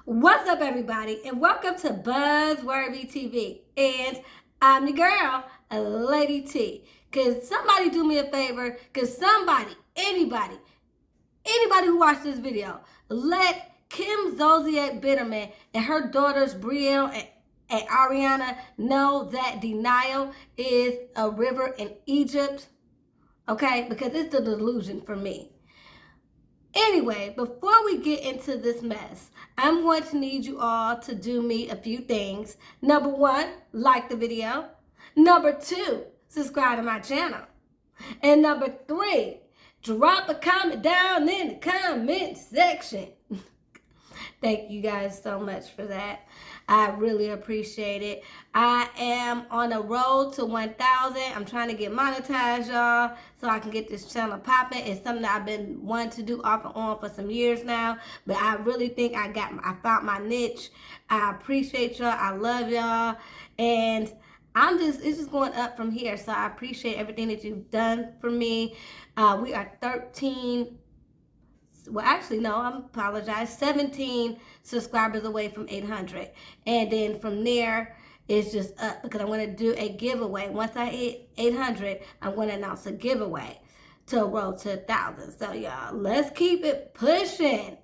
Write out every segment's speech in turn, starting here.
What's up, everybody, and welcome to Buzzworthy TV. And I'm your girl, Lady T. Cause somebody do me a favor, cause anybody who watched this video, let Kim Zolciak Bitterman and her daughters Brielle and Ariana know that denial is a river in Egypt. Okay, because it's a delusion for me. Anyway, before we get into this mess, I'm going to need you all to do me a few things. Number one, like the video. Number two, subscribe to my channel. And number three, drop a comment down in the comment section. Thank you guys so much for that. I really appreciate it. I am on a road to 1,000. I'm trying to get monetized, y'all, so I can get this channel popping. It's something that I've been wanting to do off and on for some years now, but I really think I found my niche. I appreciate y'all. I love y'all, and it's just going up from here. So I appreciate everything that you've done for me. We are 13. Well, actually, no, I apologize. 17 subscribers away from 800. And then from there, it's just up because I want to do a giveaway. Once I hit 800, I'm going to announce a giveaway to a road to 1,000. So, y'all, let's keep it pushing.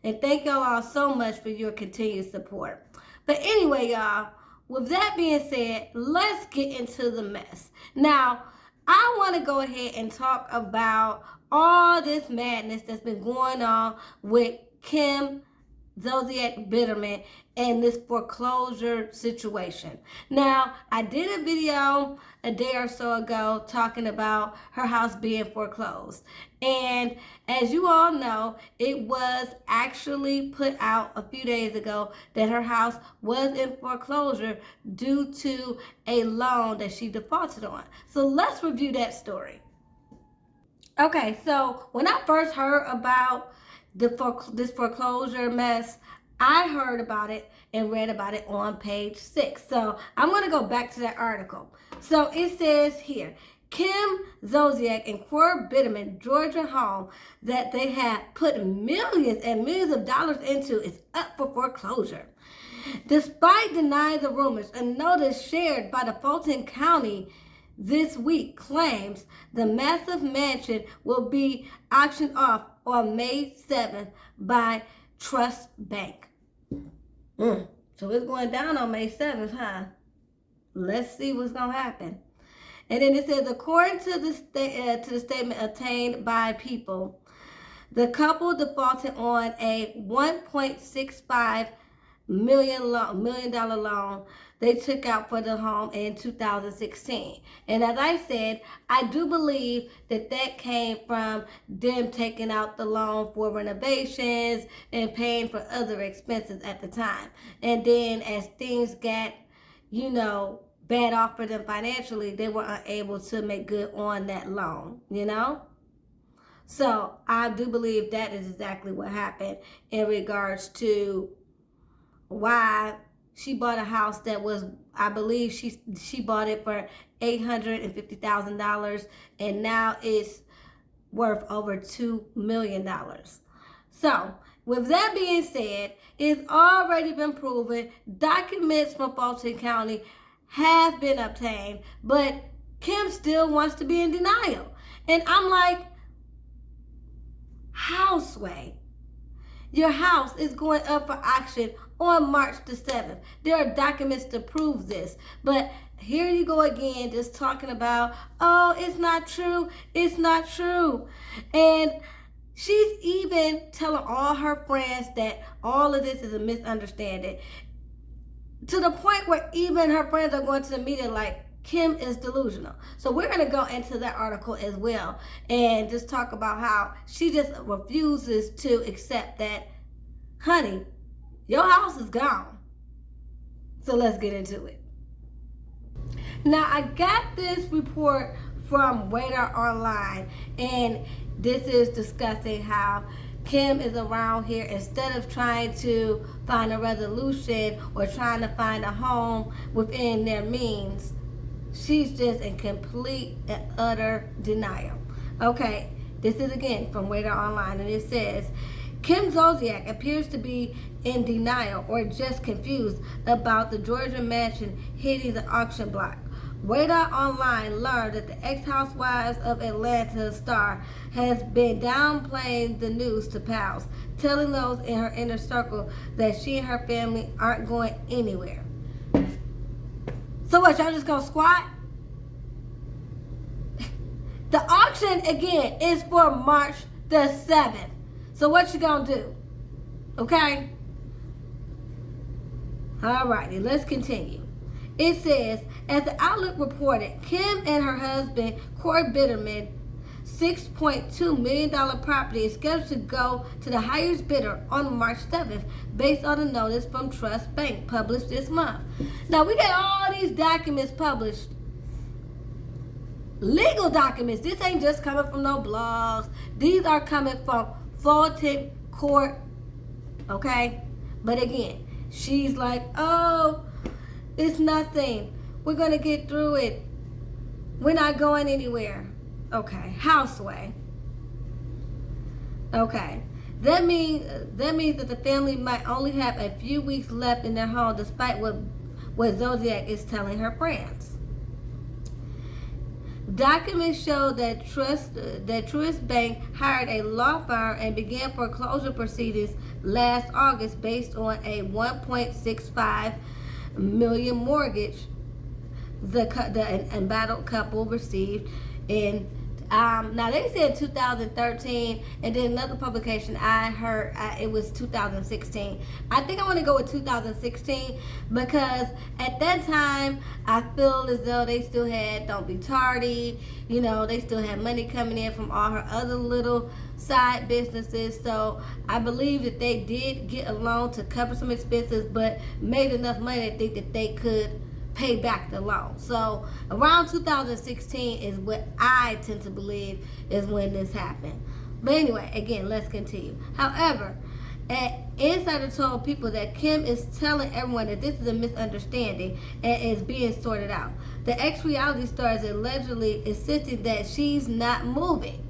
And thank y'all all so much for your continued support. But anyway, y'all, with that being said, let's get into the mess. Now, I want to go ahead and talk about all this madness that's been going on with Kim Zolciak Bitterman and this foreclosure situation. Now, I did a video a day or so ago talking about her house being foreclosed. And as you all know, it was actually put out a few days ago that her house was in foreclosure due to a loan that she defaulted on. So let's review that story. Okay, so when I first heard about this foreclosure mess, I heard about it and read about it on page 6. So I'm going to go back to that article. So it says here, Kim Zolciak and Cora Bitterman Georgia home that they had put millions and millions of dollars into is up for foreclosure. Despite denying the rumors, a notice shared by the Fulton County this week claims the massive mansion will be auctioned off on May 7th by Trust Bank. So it's going down on May 7th, huh? Let's see what's going to happen. And then it says, according to the statement obtained by People, the couple defaulted on a $1.65 million dollar loan they took out for the home in 2016. And as I said, I do believe that came from them taking out the loan for renovations and paying for other expenses at the time. And then as things got, bad off for them financially, they were unable to make good on that loan, So I do believe that is exactly what happened in regards to why she bought a house that was, I believe she bought it for $850,000, and now it's worth over $2 million. So with that being said, it's already been proven, documents from Fulton County have been obtained, but Kim still wants to be in denial. And I'm like, Houseway, your house is going up for auction on March the 7th. There are documents to prove this. But here you go again, just talking about, oh, it's not true. It's not true. And she's even telling all her friends that all of this is a misunderstanding. To the point where even her friends are going to the media like, Kim is delusional. So we're going to go into that article as well and just talk about how she just refuses to accept that, honey, your house is gone. So let's get into it. Now, I got this report from Radar Online, and this is discussing how Kim is around here instead of trying to find a resolution or trying to find a home within their means. She's just in complete and utter denial. Okay, this is again from Radar Online, and it says, Kim Zolciak appears to be in denial or just confused about the Georgia mansion hitting the auction block. Radar Online learned that the ex-housewives of Atlanta star has been downplaying the news to pals, telling those in her inner circle that she and her family aren't going anywhere. So what, y'all just gonna squat? The auction, again, is for March the 7th. So what you gonna do? Okay? Alrighty, let's continue. It says, as the outlet reported, Kim and her husband, Corey Bitterman, $6.2 million property is scheduled to go to the highest bidder on March 7th based on a notice from Trust Bank published this month. Now, we got all these documents published. Legal documents. This ain't just coming from no blogs. These are coming from Fulton Court. Okay? But again, she's like, oh, it's nothing. We're going to get through it. We're not going anywhere. Okay. Houseway. Okay. That means that the family might only have a few weeks left in their home despite what Zolciak is telling her friends. Documents show that Truist Bank hired a law firm and began foreclosure proceedings last August based on a $1.65 million mortgage the embattled couple received in now they said 2013, and then another publication I heard it was 2016. I think I want to go with 2016 because at that time I feel as though they still had Don't Be Tardy, you know, they still had money coming in from all her other little side businesses. So I believe that they did get a loan to cover some expenses, but made enough money to think that they could pay back the loan. So around 2016 is what I tend to believe is when this happened. But anyway, again, let's continue. However, an insider told people that Kim is telling everyone that this is a misunderstanding and is being sorted out. The ex-reality star is allegedly insisting that she's not moving.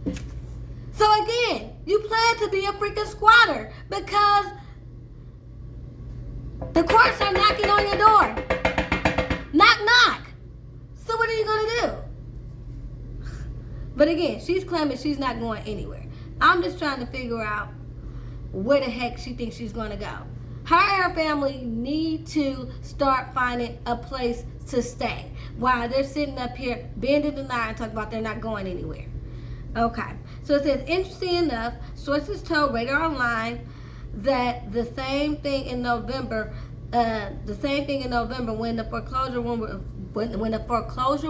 So again, you plan to be a freaking squatter because the courts are knocking on your door. Knock, knock. So what are you going to do? But again, she's claiming she's not going anywhere. I'm just trying to figure out where the heck she thinks she's going to go. Her and her family need to start finding a place to stay while they're sitting up here bending the line and talking about they're not going anywhere. Okay. So it says, interesting enough, sources told Radar Online that the same thing in November when the foreclosure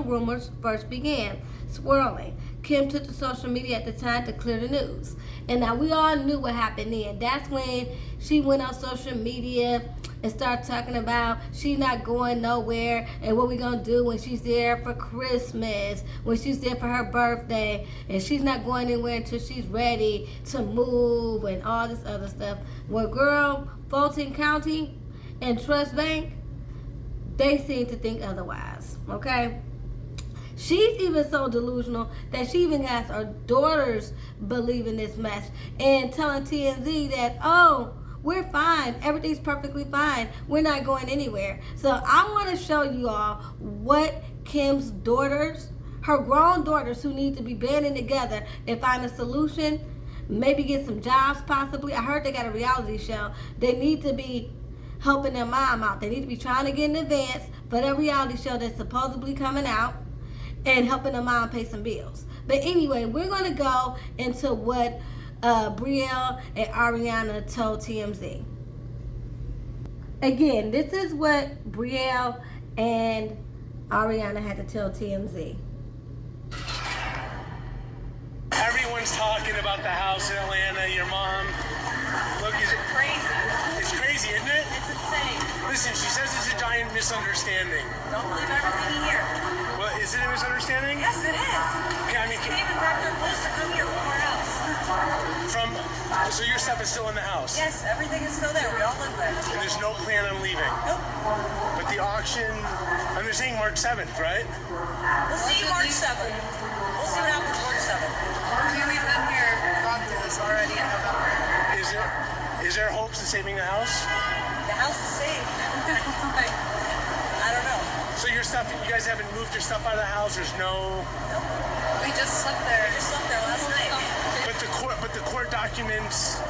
rumors first began swirling. Kim took to social media at the time to clear the news. And now we all knew what happened then. That's when she went on social media and started talking about she's not going nowhere and what we gonna do when she's there for Christmas, when she's there for her birthday, and she's not going anywhere until she's ready to move and all this other stuff. Well, girl, Fulton County and Trust Bank, they seem to think otherwise, okay? She's even so delusional that she even has her daughters believing this mess and telling TMZ that, oh, we're fine, everything's perfectly fine, we're not going anywhere. So I want to show you all what Kim's daughters, her grown daughters who need to be banding together and find a solution, maybe get some jobs possibly. I heard they got a reality show. They need to be helping their mom out. They need to be trying to get in advance for that reality show that's supposedly coming out and helping their mom pay some bills. But anyway, we're going to go into what Brielle and Ariana told TMZ. Again, this is what Brielle and Ariana had to tell TMZ. Everyone's talking about the house in Atlanta. Your mom, look, is it crazy? It's crazy, isn't it? It's insane. Listen, she says it's a giant misunderstanding. Don't believe everything you hear. Well, is it a misunderstanding? Yes, it is. Okay, I mean, They even packed their clothes to come here from our house. so your stuff is still in the house? Yes, everything is still there. We all live there. And there's no plan on leaving? Nope. But the auction, and they're saying March 7th, right? We'll see March 7th. We'll see what happens March 7th. We've been here gone through this already in November. Is there hopes in saving the house? The house is safe. I don't know. So your stuff, you guys haven't moved your stuff out of the house? There's no... Nope. We just slept there. We just slept there last night. But the court documents,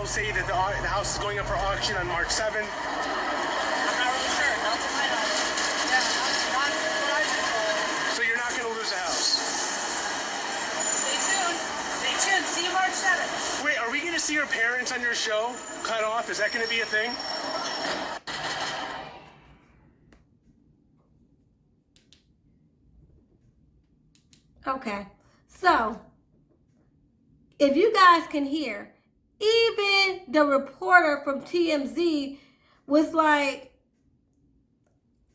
say that the house is going up for auction on March 7th. I'm not really sure. Not to my knowledge. Yeah, not what I've been told. So you're not going to lose the house? Stay tuned. Stay tuned. See you March 7th. Wait, are we going to see your parents on your show cut off? Is that going to be a thing? Okay, so if you guys can hear, even the reporter from TMZ was like,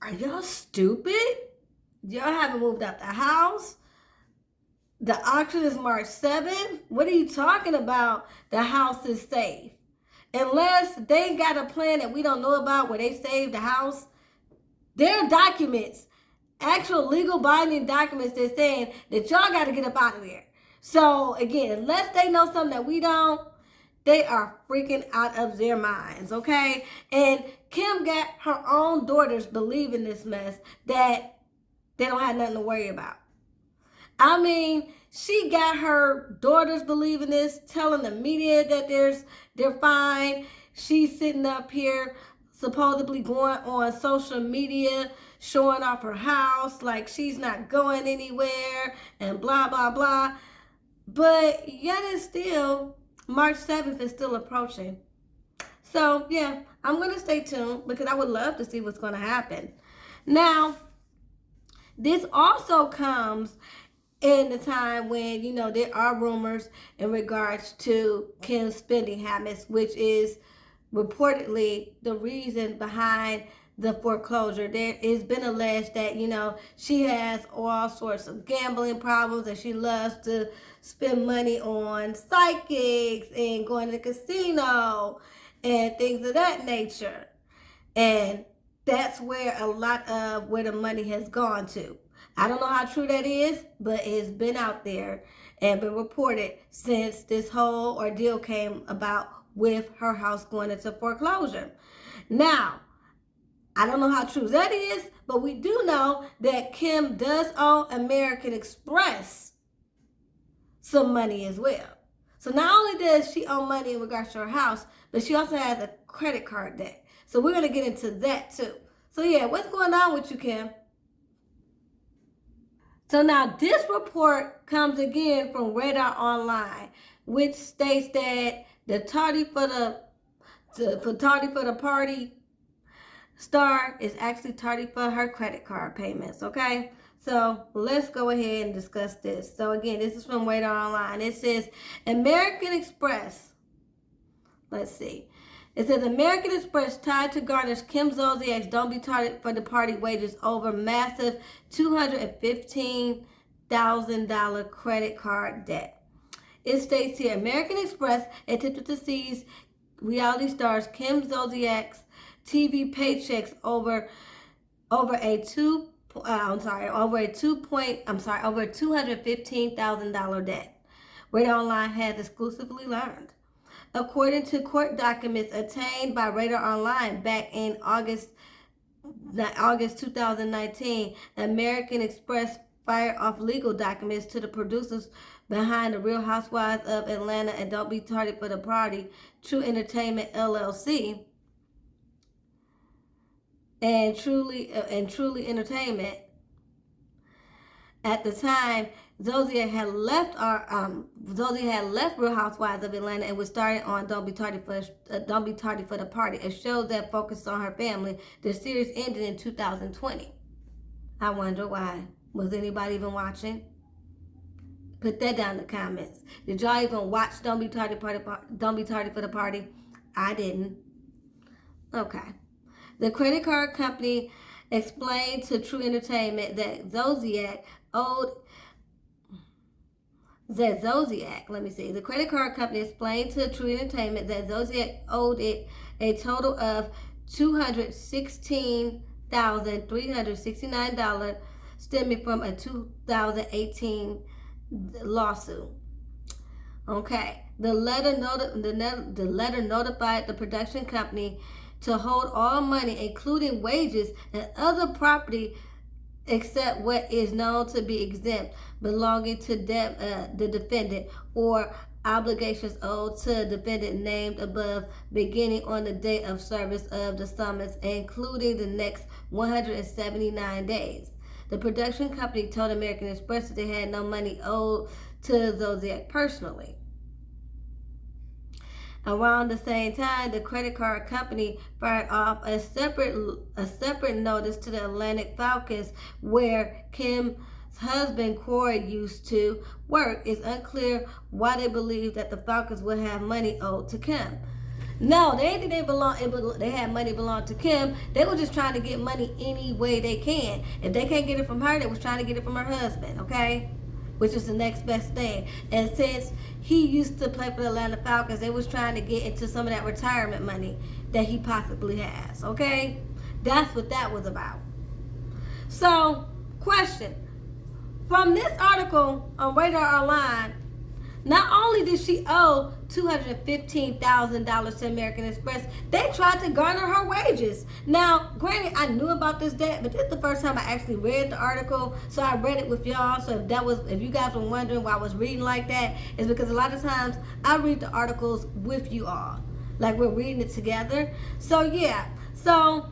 are y'all stupid? Y'all haven't moved out the house. The auction is March 7th. What are you talking about? The house is safe. Unless they got a plan that we don't know about where they saved the house, there are documents, actual legal binding documents that's saying that y'all got to get up out of there. So again, unless they know something that we don't, they are freaking out of their minds, okay? And Kim got her own daughters believing this mess that they don't have nothing to worry about. I mean, she got her daughters believing this, telling the media that they're fine. She's sitting up here supposedly going on social media, showing off her house like she's not going anywhere and blah, blah, blah. But yet and still, March 7th is still approaching. So, yeah, I'm going to stay tuned because I would love to see what's going to happen. Now, this also comes in the time when, there are rumors in regards to Kim's spending habits, which is reportedly the reason behind the foreclosure. There has been alleged that, she has all sorts of gambling problems and she loves to spend money on psychics and going to the casino and things of that nature. And that's where a lot of where the money has gone to. I don't know how true that is, but it's been out there and been reported since this whole ordeal came about with her house going into foreclosure. Now, I don't know how true that is, but we do know that Kim does owe American Express some money as well. So not only does she owe money in regards to her house, but she also has a credit card debt. So we're going to get into that too. So yeah, what's going on with you, Kim? So now this report comes again from Radar Online, which states that the tardy for the party star is actually tardy for her credit card payments, okay? So let's go ahead and discuss this. So again, this is from Radar Online. It says American Express. Let's see. It says American Express tied to garnish Kim Zolciak's don't be tardy for the party wages over massive $215,000 credit card debt. It states here American Express attempted to seize reality stars Kim Zolciak's TV paychecks over $215,000 debt. Radar Online has exclusively learned. According to court documents obtained by Radar Online back in August 2019, American Express fired off legal documents to the producers behind the Real Housewives of Atlanta and Don't Be Tardy for the Party, True Entertainment LLC, and Truly Entertainment. At the time, Zolciak had left Real Housewives of Atlanta and was starting on Don't Be Tardy for the Party, a show that focused on her family. The series ended in 2020. I wonder why. Was anybody even watching? Put that down in the comments. Did y'all even watch Don't Be Tardy for the Party? I didn't. Okay. The credit card company explained to True Entertainment that the credit card company explained to True Entertainment that Zodiac owed it a total of $216,369 stemming from a 2018 lawsuit. Okay. The letter notified the production company to hold all money, including wages and other property, except what is known to be exempt, belonging to the defendant, or obligations owed to the defendant named above, beginning on the date of service of the summons, including the next 179 days. The production company told American Express that they had no money owed to Zodiac personally. Around the same time, the credit card company fired off a separate notice to the Atlantic Falcons, where Kim's husband Corey used to work. It's unclear why they believe that the Falcons would have money owed to Kim. No, they didn't think they had money belong to Kim. They were just trying to get money any way they can. If they can't get it from her, they was trying to get it from her husband, okay? Which is the next best thing. And since he used to play for the Atlanta Falcons, they was trying to get into some of that retirement money that he possibly has, okay? That's what that was about. So, question. From this article on Radar Online, not only did she owe $215,000 to American Express, they tried to garner her wages. Now, granted, I knew about this debt, but this is the first time I actually read the article, so I read it with y'all. So if you guys were wondering why I was reading like that, it's because a lot of times I read the articles with you all, like we're reading it together. So yeah, so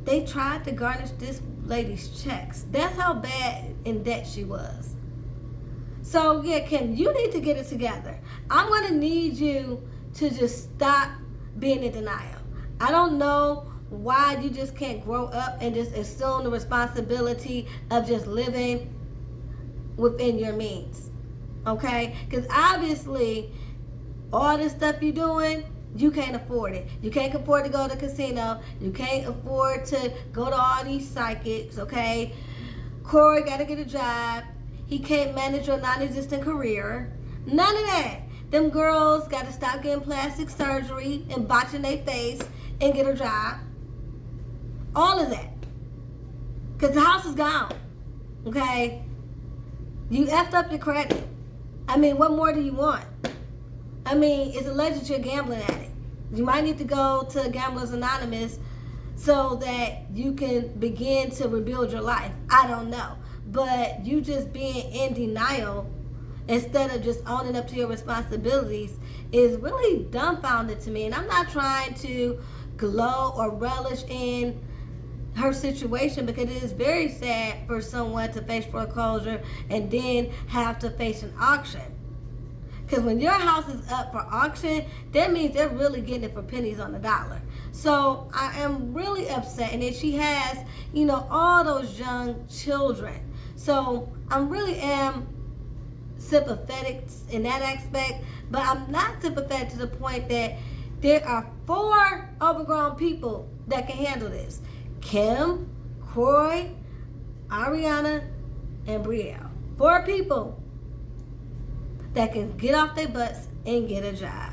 they tried to garnish this lady's checks. That's how bad in debt she was. So, yeah, Kim, you need to get it together. I'm going to need you to just stop being in denial. I don't know why you just can't grow up and just assume the responsibility of just living within your means. Okay? Because obviously, all this stuff you're doing, you can't afford it. You can't afford to go to the casino. You can't afford to go to all these psychics, okay? Corey got to get a job. He can't manage your non-existent career. None of that. Them girls got to stop getting plastic surgery and botching their face and get a job. All of that. Because the house is gone. Okay? You effed up your credit. I mean, what more do you want? I mean, it's alleged you're a gambling addict. You might need to go to Gamblers Anonymous so that you can begin to rebuild your life. I don't know. But you just being in denial instead of just owning up to your responsibilities is really dumbfounded to me. And I'm not trying to glow or relish in her situation, because it is very sad for someone to face foreclosure and then have to face an auction. Because when your house is up for auction, that means they're really getting it for pennies on the dollar. So I am really upset. And then she has, all those young children. So I really am sympathetic in that aspect, but I'm not sympathetic to the point that there are 4 overgrown people that can handle this. Kim, Corey, Ariana, and Brielle. 4 people that can get off their butts and get a job.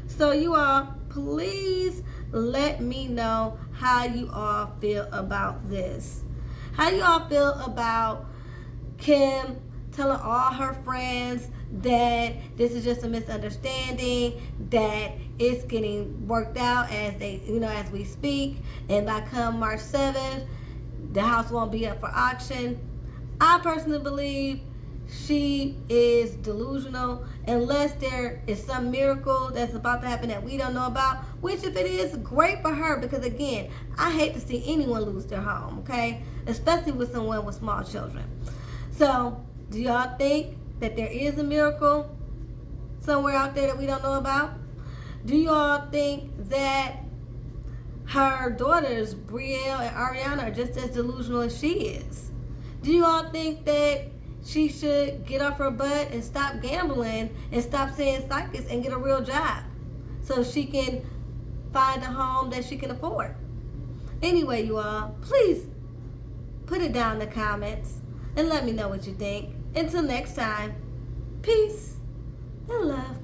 So you all, please let me know how you all feel about this. How you all feel about Kim telling all her friends that this is just a misunderstanding, that it's getting worked out as we speak, and by come March 7th, the house won't be up for auction. I personally believe she is delusional, unless there is some miracle that's about to happen that we don't know about, which if it is, great for her, because again, I hate to see anyone lose their home, okay? Especially with someone with small children. So, do y'all think that there is a miracle somewhere out there that we don't know about? Do y'all think that her daughters, Brielle and Ariana, are just as delusional as she is? Do you all think that she should get off her butt and stop gambling and stop saying psychics and get a real job so she can find a home that she can afford. Anyway, you all, please put it down in the comments and let me know what you think. Until next time, peace and love.